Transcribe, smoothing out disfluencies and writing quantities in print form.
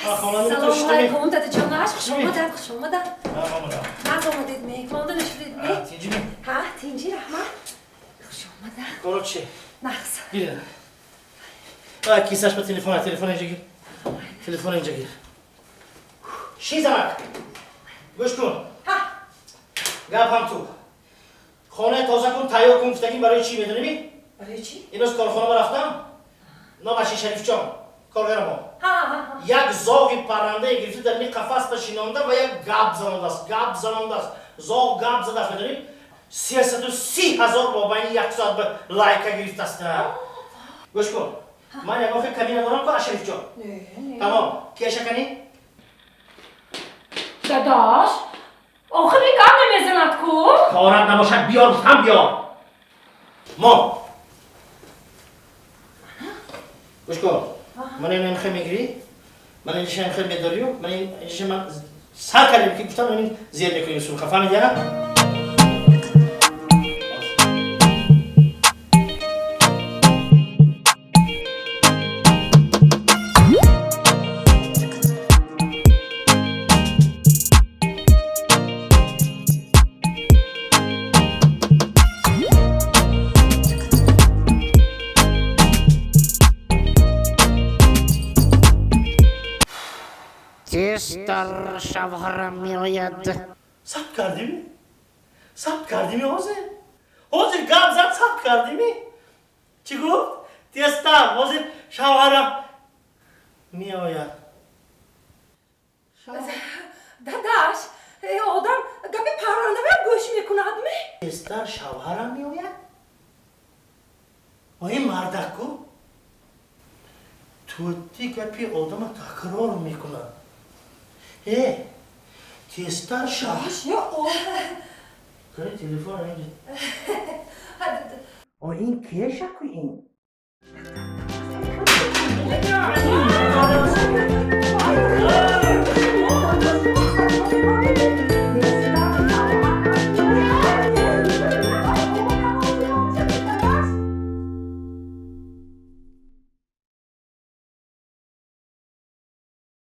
Assalomu alaykum dadajonash, xush omading, xush omading. Naz omaded mehmonda nishidedmi? Tinchmi? Ha, tinch, rahmat. Xush omading. Короче, Naqs. gir. Ha, kisashma telefon inja gir. Telefon inja gir. Shizamak. Go'sh kun. Ha. Gap ham tu. Xona toza kun, tayyor kun guftakim barayi chi medunimi? Barayi chi? Imroz korxonaga raftam. Nomаshi Sharifjon, korgaramon. Ha. Як зоги паррандаи гирифта дар ин қафас шинонда ва як гап занодааст. Зог гап задааст, медонӣ? 330,000 бобайни 1 соат ба лайка гирифтааст. Гӯш кун. Ман ягон хел кабина дорам ку Ашарифҷон. Не. Тамом. Ки шакани? Дадаш, охир ин гап намезанад ку? Корат набошад, биёр гуфтам биёр. Мо. گوش کن من این خیلی میگیری من اینجا خیلی میداریو من اینجا من سر کردم که گفتم این زیر میکنیم سو خفه میدیم در شوهرم میآید ثبت کردیمی حاضر گپ زد ثبت کردیمی چی گفت؟ تستر حاضر شوهرم میآید داداش آدم گپ پرنده هم گوش میکند می؟ تستر شوهرم میآید و این مردک کو توتی گپی آدم تکرار میکند تستر شوهر یا او کاری تلفن اینجا این کیه شکو این